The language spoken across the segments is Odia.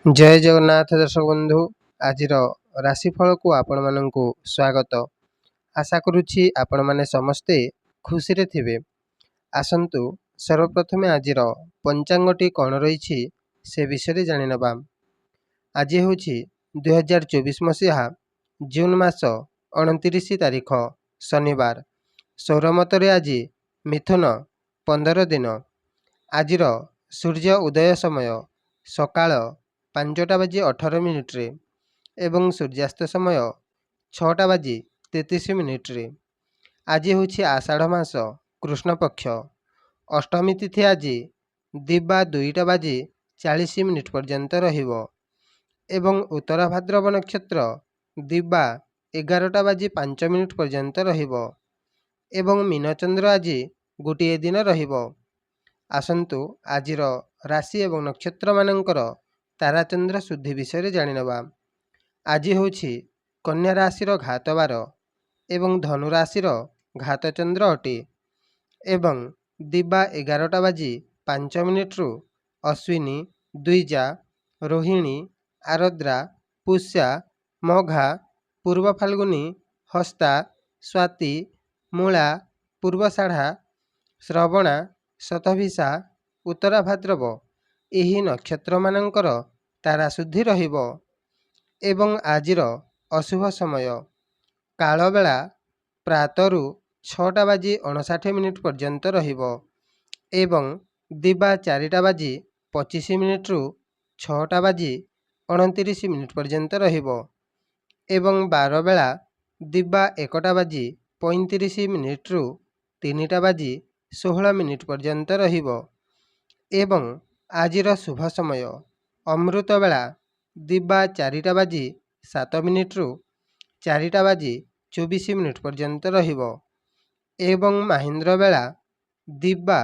जय जगन्नाथ दर्शक बंधु आज राशिफल को आपण मानक स्वागत। आशा करुछि आपण माने समस्ते खुशी रे थिबे। आसंतु सर्वप्रथमे आज पंचांगटी कौन रही से विषय जानि नबा। आज होछि 2024 मसीहा जून मास 29 तारिख शनिवार। सौरमतरे आज मिथुन 15 दिन। आजिर सूर्य उदय समय सकाळ 5:18 एवं सूर्यास्त समय 6:33। आज होछि आषाढ़ मास कृष्ण पक्ष। अष्टमी तिथि आज दिबा 2:40 पर्यंत रहिबो एवं उत्तरा भाद्रव नक्षत्र दिबा 11:05 पर्यंत रहिबो एवं मीनचंद्र आज गोटे दिन रहिबो। आसंतु आजिर राशि एवं नक्षत्र मानकर ताराचंद्र शुद्धि विषय जानि नबा। आज होछि कन्या राशिर घातवार एवं धनु राशिर घातचंद्र अटे एवं दिबा 11:05 रु अश्विनी द्विजा रोहिणी आरद्रा पुष्या मघा पूर्व फाल्गुनी हस्ता स्वाति मूला पूर्वषाढ़ा श्रवणा शतभिषा उत्तरा भाद्रव एही नक्षत्र मानकर तारा शुद्धि रहिबो एवं आजिर अशुभ समय काल बेला प्रातरु 6:59 पर्यंत रहिबो एवं दिबा 4:25 रु 6:29 पर्यंत रहिबो एवं 12 बेला दिबा 1:35 रु 3:16 पर्यंत रहिबो एवं आजिर शुभ समय अमृत बेला दिबा 4:07 रु 4:24 पर्यंत रहिबो एवं महेंद्र बेला दिबा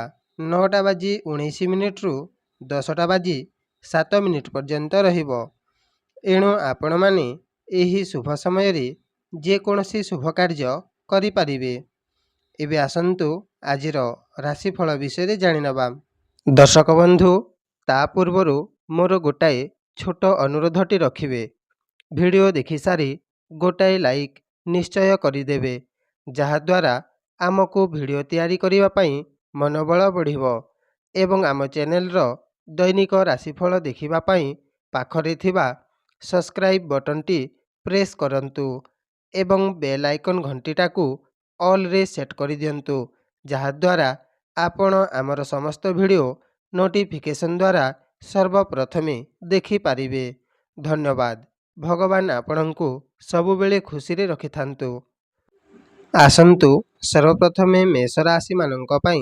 9:19 रु 10:07 पर्यंत रहिबो। एणु आपण माने एही शुभ समय रे जे कोनोसी शुभ कार्य करि परिबे। एबे आसंतु आजिर राशिफल विषय जानि नबा। दर्शक बंधु ता पूर्वरु मोर गोटाए छोट अनुरोधटी रखिबे। वीडियो देखि सारी गोटाए लाइक निश्चय करिदेबे जहाद्वारा आमको वीडियो तैयारी करिबा पई मनोबल बढ़िबो एवं आम चैनल रो दैनिक राशिफल देखिबा पई पाखरे थिबा सब्सक्राइब बटन टी प्रेस करंतु एवं बेल आइकन घंटीटा को ऑल रे सेट करि दियंतु जहाद्वारा आपण आमर समस्त वीडियो नोटिफिकेशन द्वारा सर्वप्रथमे देखि पारिबे। धन्यवाद। भगवान आपणंकु सबुबेले खुशी रे रखि थांतु। आसंतु सर्वप्रथमे मेष राशि मानंक पई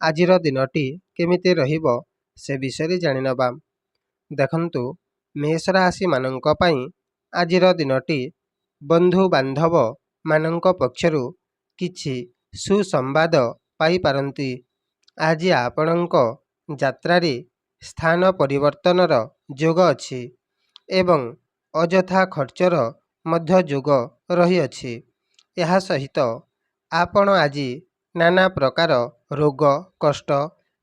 आजिर दिनटी केमिते रहिबो से विषय जानि नबा। देखंतु मेष राशि मानंक पई आजिर दिनटी बंधु बांधव मानंक पक्षरु किछि सुसंवाद पाई पारंती। आज आपणंक यात्रा रे स्थान परिवर्तनर जोग अछि एवं अजथा खर्चर मध्य जोग रही अछि। यह सहित आपण आज नाना प्रकार रोग कष्ट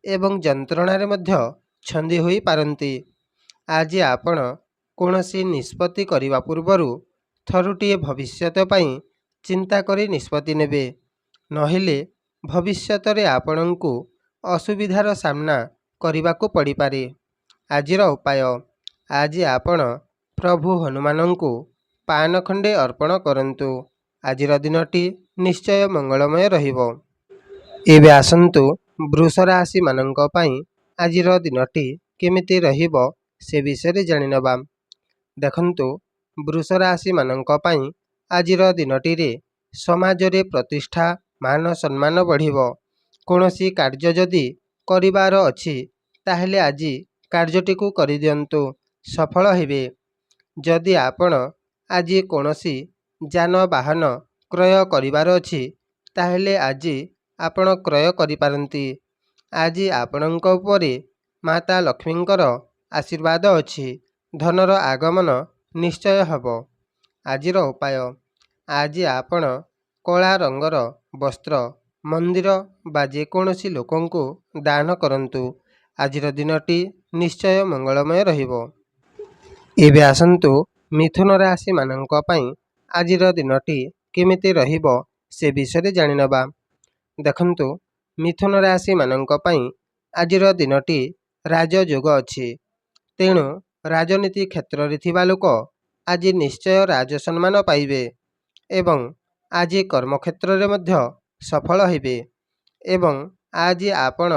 एवं जंत्रणार मध्य छंदी होई पारंती। आज आपण कोनोसी निष्पत्ति करिवा पूर्वरु थरुटिए भविष्यत पई चिंता करी निष्पत्ति नेबे नहिले भविष्यत रे आपणंकु असुविधार सामना करिबाकु पड़ी पारे। आजिर उपाय आज आपण प्रभु हनुमानंकु पान खंडे अर्पण करंतु। आजिर दिनटी निश्चय मंगलमय रहिबो। एबे आसंतु वृष राशि मानंक पई आजिर दिनटी केमिति रहिबो से विषय जानि नबा। देखंतु वृष राशि मानंक पई आजिर दिनटी रे समाज रे प्रतिष्ठा मान सम्मान बढ़िबो। कोनोसी कार्य जदि करिबार अछि ताहेले आज कार्यटी को करि दियंतु सफल हेबे। जदि आपण आज कोनोसी जान वाहन क्रय करिबार अछि ताहेले आज आपण क्रय करि पारंती। आज आपणंक उपरे माता लक्ष्मींकर आशीर्वाद अछि धनर आगमन निश्चय हबो। आजिर उपाय आज आपण कला रंगर वस्त्र मंदिर बा जेकोसी लोकंकु दान करंतु। आजिर दिनटी निश्चय मंगलमय रहिबो। ଏବେ ଆସନ୍ତୁ ମିଥୁନ ରାଶିମାନଙ୍କ ପାଇଁ ଆଜିର ଦିନଟି କେମିତି ରହିବ ସେ ବିଷୟରେ ଜାଣିନେବା। ଦେଖନ୍ତୁ, ମିଥୁନ ରାଶିମାନଙ୍କ ପାଇଁ ଆଜିର ଦିନଟି ରାଜଯୋଗ ଅଛି। ତେଣୁ ରାଜନୀତି କ୍ଷେତ୍ରରେ ଥିବା ଲୋକ ଆଜି ନିଶ୍ଚୟ ରାଜସମ୍ମାନ ପାଇବେ ଏବଂ ଆଜି କର୍ମକ୍ଷେତ୍ରରେ ମଧ୍ୟ ସଫଳ ହେବେ ଏବଂ ଆଜି ଆପଣ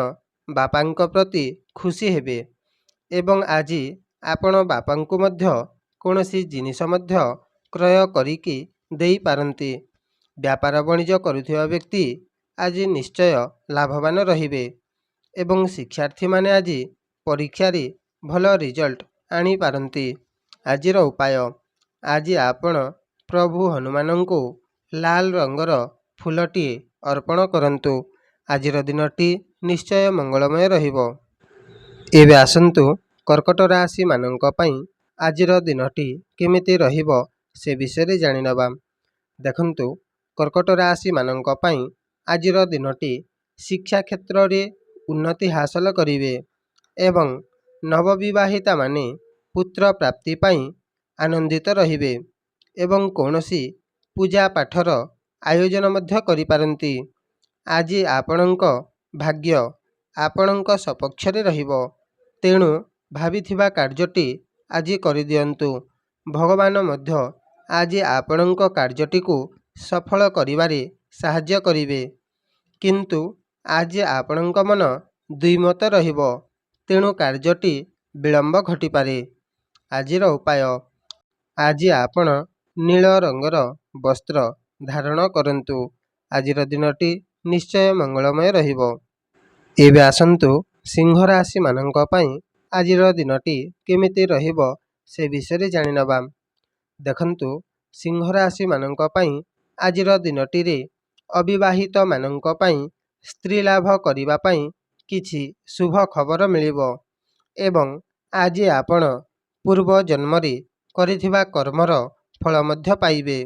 ବାପାଙ୍କ ପ୍ରତି ଖୁସି ହେବେ ଏବଂ ଆଜି ଆପଣ ବାପାଙ୍କୁ ମଧ୍ୟ କୌଣସି ଜିନିଷ ମଧ୍ୟ କ୍ରୟ କରିକି ଦେଇପାରନ୍ତି। ବ୍ୟାପାର ବାଣିଜ୍ୟ କରୁଥିବା ବ୍ୟକ୍ତି ଆଜି ନିଶ୍ଚୟ ଲାଭବାନ ରହିବେ ଏବଂ ଶିକ୍ଷାର୍ଥୀମାନେ ଆଜି ପରୀକ୍ଷାରେ ଭଲ ରେଜଲ୍ଟ ଆଣିପାରନ୍ତି। ଆଜିର ଉପାୟ, ଆଜି ଆପଣ ପ୍ରଭୁ ହନୁମାନଙ୍କୁ ଲାଲ ରଙ୍ଗର ଫୁଲଟିଏ ଅର୍ପଣ କରନ୍ତୁ। ଆଜିର ଦିନଟି ନିଶ୍ଚୟ ମଙ୍ଗଳମୟ ରହିବ। ଏବେ ଆସନ୍ତୁ କର୍କଟ ରାଶିମାନଙ୍କ ପାଇଁ ଆଜିର ଦିନଟି କେମିତି ରହିବ ସେ ବିଷୟରେ ଜାଣିନେବା। ଦେଖନ୍ତୁ, କର୍କଟ ରାଶିମାନଙ୍କ ପାଇଁ ଆଜିର ଦିନଟି ଶିକ୍ଷା କ୍ଷେତ୍ରରେ ଉନ୍ନତି ହାସଲ କରିବେ ଏବଂ ନବବିବାହିତାମାନେ ପୁତ୍ର ପ୍ରାପ୍ତି ପାଇଁ ଆନନ୍ଦିତ ରହିବେ ଏବଂ କୌଣସି ପୂଜା ପାଠର ଆୟୋଜନ ମଧ୍ୟ କରିପାରନ୍ତି। ଆଜି ଆପଣଙ୍କ ଭାଗ୍ୟ ଆପଣଙ୍କ ସପକ୍ଷରେ ରହିବ। ତେଣୁ ଭାବିଥିବା କାର୍ଯ୍ୟଟି ଆଜି କରିଦିଅନ୍ତୁ। ଭଗବାନ ମଧ୍ୟ ଆଜି ଆପଣଙ୍କ କାର୍ଯ୍ୟଟିକୁ ସଫଳ କରିବାରେ ସାହାଯ୍ୟ କରିବେ। କିନ୍ତୁ ଆଜି ଆପଣଙ୍କ ମନ ଦ୍ୱିମତ ରହିବ, ତେଣୁ କାର୍ଯ୍ୟଟି ବିଳମ୍ବ ଘଟିପାରେ। ଆଜିର ଉପାୟ, ଆଜି ଆପଣ ନୀଳ ରଙ୍ଗର ବସ୍ତ୍ର ଧାରଣ କରନ୍ତୁ। ଆଜିର ଦିନଟି ନିଶ୍ଚୟ ମଙ୍ଗଳମୟ ରହିବ। ଏବେ ଆସନ୍ତୁ ସିଂହ ରାଶିମାନଙ୍କ ପାଇଁ ଆଜିର ଦିନଟି କେମିତି ରହିବ ସେ ବିଷୟରେ ଜାଣିନେବା। ଦେଖନ୍ତୁ, ସିଂହ ରାଶିମାନଙ୍କ ପାଇଁ ଆଜିର ଦିନଟିରେ ଅବିବାହିତମାନଙ୍କ ପାଇଁ ସ୍ତ୍ରୀ ଲାଭ କରିବା ପାଇଁ କିଛି ଶୁଭ ଖବର ମିଳିବ ଏବଂ ଆଜି ଆପଣ ପୂର୍ବ ଜନ୍ମରେ କରିଥିବା କର୍ମର ଫଳ ମଧ୍ୟ ପାଇବେ।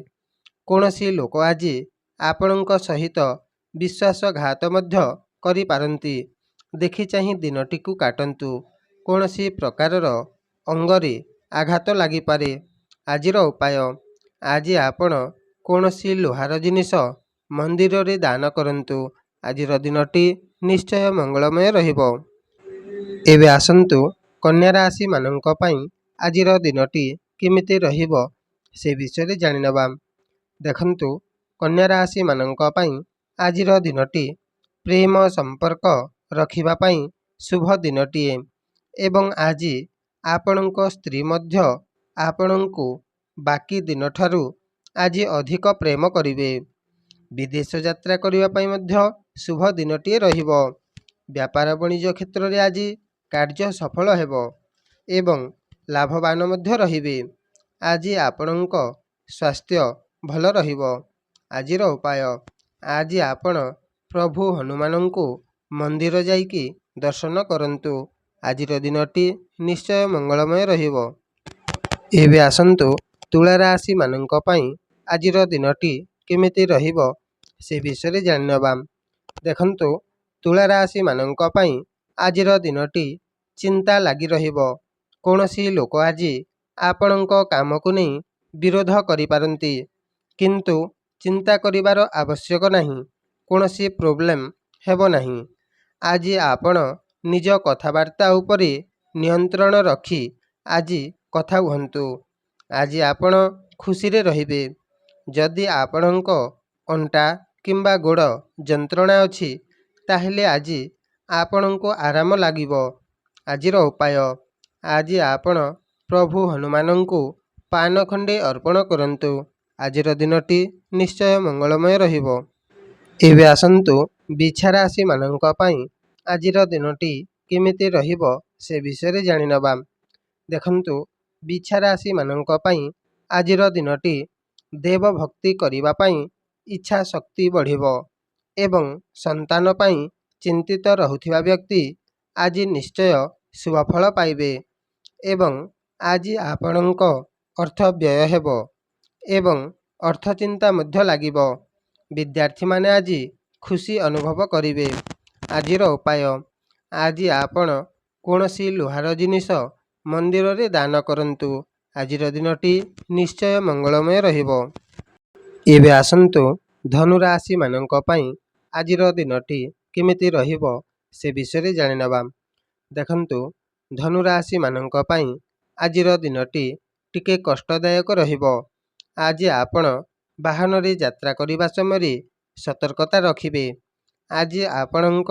କୌଣସି ଲୋକ ଆଜି ଆପଣଙ୍କ ସହିତ ବିଶ୍ୱାସଘାତ ମଧ୍ୟ କରିପାରନ୍ତି। ଦେଖି ଚାହିଁ ଦିନଟିକୁ କାଟନ୍ତୁ। କୌଣସି ପ୍ରକାରର ଅଙ୍ଗରେ ଆଘାତ ଲାଗିପାରେ। ଆଜିର ଉପାୟ, ଆଜି ଆପଣ କୌଣସି ଲୁହାର ଜିନିଷ ମନ୍ଦିରରେ ଦାନ କରନ୍ତୁ। ଆଜିର ଦିନଟି ନିଶ୍ଚୟ ମଙ୍ଗଳମୟ ରହିବ। ଏବେ ଆସନ୍ତୁ କନ୍ୟା ରାଶିମାନଙ୍କ ପାଇଁ ଆଜିର ଦିନଟି କେମିତି ରହିବ ସେ ବିଷୟରେ ଜାଣିନେବା। ଦେଖନ୍ତୁ, କନ୍ୟା ରାଶିମାନଙ୍କ ପାଇଁ ଆଜିର ଦିନଟି ପ୍ରେମ ସମ୍ପର୍କ ରଖିବା ପାଇଁ ଶୁଭ ଦିନଟିଏ ଏବଂ ଆଜି ଆପଣଙ୍କ ସ୍ତ୍ରୀ ମଧ୍ୟ ଆପଣଙ୍କୁ ବାକି ଦିନଠାରୁ ଆଜି ଅଧିକ ପ୍ରେମ କରିବେ। ବିଦେଶ ଯାତ୍ରା କରିବା ପାଇଁ ମଧ୍ୟ ଶୁଭ ଦିନଟିଏ ରହିବ। ବ୍ୟାପାର ବାଣିଜ୍ୟ କ୍ଷେତ୍ରରେ ଆଜି କାର୍ଯ୍ୟ ସଫଳ ହେବ ଏବଂ ଲାଭବାନ ମଧ୍ୟ ରହିବେ। ଆଜି ଆପଣଙ୍କ ସ୍ୱାସ୍ଥ୍ୟ ଭଲ ରହିବ। ଆଜିର ଉପାୟ, ଆଜି ଆପଣ ପ୍ରଭୁ ହନୁମାନଙ୍କୁ ମନ୍ଦିର ଯାଇକି ଦର୍ଶନ କରନ୍ତୁ। ଆଜିର ଦିନଟି ନିଶ୍ଚୟ ମଙ୍ଗଳମୟ ରହିବ। ଏବେ ଆସନ୍ତୁ ତୁଳା ରାଶିମାନଙ୍କ ପାଇଁ ଆଜିର ଦିନଟି କେମିତି ରହିବ ସେ ବିଷୟରେ ଜାଣିନେବା। ଦେଖନ୍ତୁ, ତୁଳା ରାଶିମାନଙ୍କ ପାଇଁ ଆଜିର ଦିନଟି ଚିନ୍ତା ଲାଗି ରହିବ। କୌଣସି ଲୋକ ଆଜି ଆପଣଙ୍କ କାମକୁ ନେଇ ବିରୋଧ କରିପାରନ୍ତି, କିନ୍ତୁ ଚିନ୍ତା କରିବାର ଆବଶ୍ୟକ ନାହିଁ। କୌଣସି ପ୍ରୋବ୍ଲେମ୍ ହେବ ନାହିଁ। ଆଜି ଆପଣ ନିଜ କଥାବାର୍ତ୍ତା ଉପରେ ନିୟନ୍ତ୍ରଣ ରଖି ଆଜି କଥା ହୁଅନ୍ତୁ। ଆଜି ଆପଣ ଖୁସିରେ ରହିବେ। ଯଦି ଆପଣଙ୍କ ଅଣ୍ଟା କିମ୍ବା ଗୋଡ଼ ଯନ୍ତ୍ରଣା ଅଛି, ତାହେଲେ ଆଜି ଆପଣଙ୍କୁ ଆରାମ ଲାଗିବ। ଆଜିର ଉପାୟ, ଆଜି ଆପଣ ପ୍ରଭୁ ହନୁମାନଙ୍କୁ ପାନ ଖଣ୍ଡେ ଅର୍ପଣ କରନ୍ତୁ। ଆଜିର ଦିନଟି ନିଶ୍ଚୟ ମଙ୍ଗଳମୟ ରହିବ। ଏବେ ଆସନ୍ତୁ ବିଛା ରାଶିମାନଙ୍କ ପାଇଁ ଆଜିର ଦିନଟି କେମିତି ରହିବ ସେ ବିଷୟରେ ଜାଣିନେବା। ଦେଖନ୍ତୁ, ବିଛା ରାଶିମାନଙ୍କ ପାଇଁ ଆଜିର ଦିନଟି ଦେବ ଭକ୍ତି କରିବା ପାଇଁ ଇଚ୍ଛା ଶକ୍ତି ବଢ଼ିବ ଏବଂ ସନ୍ତାନ ପାଇଁ ଚିନ୍ତିତ ରହୁଥିବା ବ୍ୟକ୍ତି ଆଜି ନିଶ୍ଚୟ ଶୁଭଫଳ ପାଇବେ ଏବଂ ଆଜି ଆପଣଙ୍କ ଅର୍ଥ ବ୍ୟୟ ହେବ ଏବଂ ଅର୍ଥ ଚିନ୍ତା ମଧ୍ୟ ଲାଗିବ। ବିଦ୍ୟାର୍ଥୀମାନେ ଆଜି ଖୁସି ଅନୁଭବ କରିବେ। ଆଜିର ଉପାୟ, ଆଜି ଆପଣ କୌଣସି ଲୁହାର ଜିନିଷ ମନ୍ଦିରରେ ଦାନ କରନ୍ତୁ। ଆଜିର ଦିନଟି ନିଶ୍ଚୟ ମଙ୍ଗଳମୟ ରହିବ। ଏବେ ଆସନ୍ତୁ ଧନୁ ରାଶିମାନଙ୍କ ପାଇଁ ଆଜିର ଦିନଟି କେମିତି ରହିବ ସେ ବିଷୟରେ ଜାଣିନେବା। ଦେଖନ୍ତୁ, ଧନୁ ରାଶିମାନଙ୍କ ପାଇଁ ଆଜିର ଦିନଟି ଟିକେ କଷ୍ଟଦାୟକ ରହିବ। ଆଜି ଆପଣ ବାହନରେ ଯାତ୍ରା କରିବା ସମୟରେ ସତର୍କତା ରଖିବେ। ଆଜି ଆପଣଙ୍କ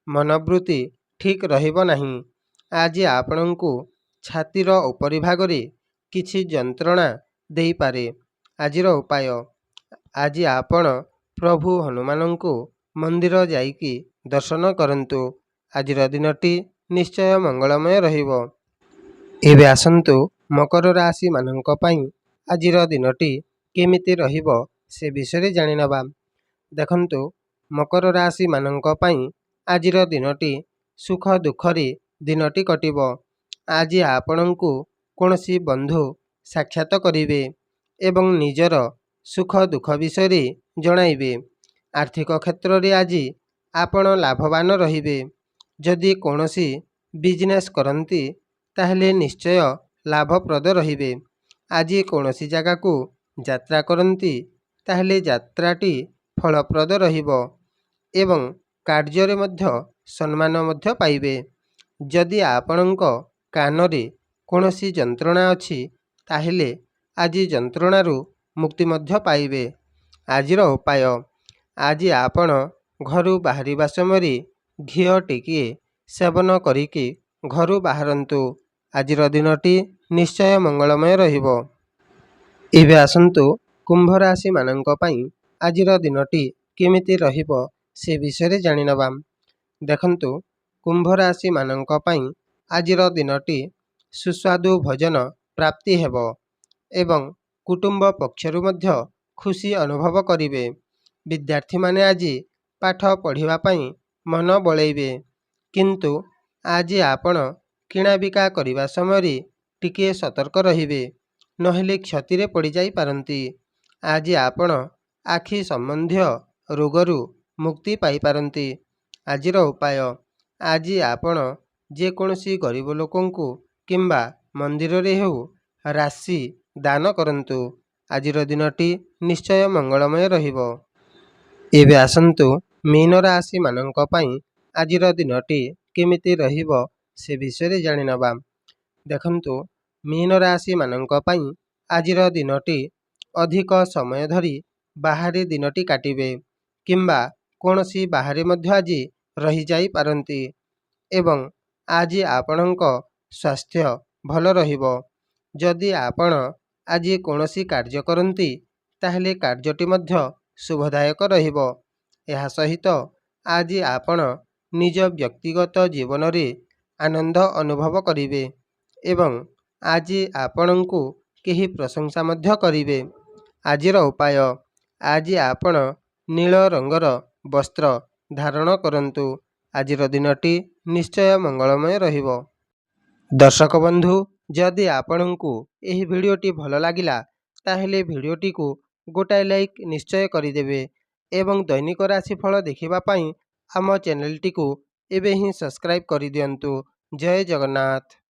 ମନୋବୃତ୍ତି ଠିକ୍ ରହିବ ନାହିଁ। ଆଜି ଆପଣଙ୍କୁ ଛାତିର ଉପରି ଭାଗରେ କିଛି ଯନ୍ତ୍ରଣା ଦେଇପାରେ। ଆଜିର ଉପାୟ, ଆଜି ଆପଣ ପ୍ରଭୁ ହନୁମାନଙ୍କୁ ମନ୍ଦିର ଯାଇକି ଦର୍ଶନ କରନ୍ତୁ। ଆଜିର ଦିନଟି ନିଶ୍ଚୟ ମଙ୍ଗଳମୟ ରହିବ। ଏବେ ଆସନ୍ତୁ ମକର ରାଶିମାନଙ୍କ ପାଇଁ ଆଜିର ଦିନଟି କେମିତି ରହିବ ସେ ବିଷୟରେ ଜାଣିନେବା। ଦେଖନ୍ତୁ, ମକର ରାଶିମାନଙ୍କ ପାଇଁ ଆଜିର ଦିନଟି ସୁଖ ଦୁଃଖରେ ଦିନଟି କଟିବ। ଆଜି ଆପଣଙ୍କୁ କୌଣସି ବନ୍ଧୁ ସାକ୍ଷାତ କରିବେ ଏବଂ ନିଜର ସୁଖ ଦୁଃଖ ବିଷୟରେ ଜଣାଇବେ। ଆର୍ଥିକ କ୍ଷେତ୍ରରେ ଆଜି ଆପଣ ଲାଭବାନ ରହିବେ। ଯଦି କୌଣସି ବିଜନେସ୍ କରନ୍ତି ତାହେଲେ ନିଶ୍ଚୟ ଲାଭପ୍ରଦ ରହିବେ। ଆଜି କୌଣସି ଜାଗାକୁ ଯାତ୍ରା କରନ୍ତି ତାହେଲେ ଯାତ୍ରାଟି ଫଳପ୍ରଦ ରହିବ ଏବଂ କାର୍ଯ୍ୟରେ ମଧ୍ୟ ସମ୍ମାନ ମଧ୍ୟ ପାଇବେ। ଯଦି ଆପଣଙ୍କ କାନରେ କୌଣସି ଯନ୍ତ୍ରଣା ଅଛି ତାହେଲେ ଆଜି ଯନ୍ତ୍ରଣାରୁ ମୁକ୍ତି ମଧ୍ୟ ପାଇବେ। ଆଜିର ଉପାୟ, ଆଜି ଆପଣ ଘରୁ ବାହାରିବା ସମୟରେ ଘିଅ ଟିକିଏ ସେବନ କରିକି ଘରୁ ବାହାରନ୍ତୁ। ଆଜିର ଦିନଟି ନିଶ୍ଚୟ ମଙ୍ଗଳମୟ ରହିବ। ଏବେ ଆସନ୍ତୁ କୁମ୍ଭ ରାଶିମାନଙ୍କ ପାଇଁ ଆଜିର ଦିନଟି କେମିତି ରହିବ ସେ ବିଷୟରେ ଜାଣିନେବା। ଦେଖନ୍ତୁ, କୁମ୍ଭ ରାଶିମାନଙ୍କ ପାଇଁ ଆଜିର ଦିନଟି ସୁସ୍ୱାଦୁ ଭୋଜନ ପ୍ରାପ୍ତି ହେବ ଏବଂ କୁଟୁମ୍ବ ପକ୍ଷରୁ ମଧ୍ୟ ଖୁସି ଅନୁଭବ କରିବେ। ବିଦ୍ୟାର୍ଥୀମାନେ ଆଜି ପାଠ ପଢ଼ିବା ପାଇଁ ମନ ବଳେଇବେ। କିନ୍ତୁ ଆଜି ଆପଣ କିଣାବିକା କରିବା ସମୟରେ ଟିକିଏ ସତର୍କ ରହିବେ, ନହେଲେ କ୍ଷତିରେ ପଡ଼ିଯାଇପାରନ୍ତି। ଆଜି ଆପଣ ଆଖି ସମ୍ବନ୍ଧୀୟ ରୋଗରୁ ମୁକ୍ତି ପାଇପାରନ୍ତି। ଆଜିର ଉପାୟ, ଆଜି ଆପଣ ଯେକୌଣସି ଗରିବ ଲୋକଙ୍କୁ କିମ୍ବା ମନ୍ଦିରରେ ହେଉ ରାଶି ଦାନ କରନ୍ତୁ। ଆଜିର ଦିନଟି ନିଶ୍ଚୟ ମଙ୍ଗଳମୟ ରହିବ। ଏବେ ଆସନ୍ତୁ ମୀନ ରାଶିମାନଙ୍କ ପାଇଁ ଆଜିର ଦିନଟି କେମିତି ରହିବ ସେ ବିଷୟରେ ଜାଣିନେବା। ଦେଖନ୍ତୁ, ମୀନ ରାଶିମାନଙ୍କ ପାଇଁ ଆଜିର ଦିନଟି ଅଧିକ ସମୟ ଧରି ବାହାରେ ଦିନଟି କାଟିବେ କିମ୍ବା କୌଣସି ବାହାରେ ମଧ୍ୟ ଆଜି ରହିଯାଇପାରନ୍ତି ଏବଂ ଆଜି ଆପଣଙ୍କ ସ୍ୱାସ୍ଥ୍ୟ ଭଲ ରହିବ। ଯଦି ଆପଣ ଆଜି କୌଣସି କାର୍ଯ୍ୟ କରନ୍ତି ତାହେଲେ କାର୍ଯ୍ୟଟି ମଧ୍ୟ ଶୁଭଦାୟକ ରହିବ। ଏହା ସହିତ ଆଜି ଆପଣ ନିଜ ବ୍ୟକ୍ତିଗତ ଜୀବନରେ ଆନନ୍ଦ ଅନୁଭବ କରିବେ ଏବଂ ଆଜି ଆପଣଙ୍କୁ କେହି ପ୍ରଶଂସା ମଧ୍ୟ କରିବେ। ଆଜିର ଉପାୟ, ଆଜି ଆପଣ ନୀଳ ରଙ୍ଗର ବସ୍ତ୍ର ଧାରଣ କରନ୍ତୁ। ଆଜିର ଦିନଟି ନିଶ୍ଚୟ ମଙ୍ଗଳମୟ ରହିବ। ଦର୍ଶକ ବନ୍ଧୁ, ଯଦି ଆପଣଙ୍କୁ ଏହି ଭିଡ଼ିଓଟି ଭଲ ଲାଗିଲା ତାହେଲେ ଭିଡ଼ିଓଟିକୁ ଗୋଟାଏ ଲାଇକ୍ ନିଶ୍ଚୟ କରିଦେବେ ଏବଂ ଦୈନିକ ରାଶିଫଳ ଦେଖିବା ପାଇଁ ଆମ ଚ୍ୟାନେଲଟିକୁ ଏବେ ହିଁ ସବସ୍କ୍ରାଇବ୍ କରିଦିଅନ୍ତୁ। ଜୟ ଜଗନ୍ନାଥ।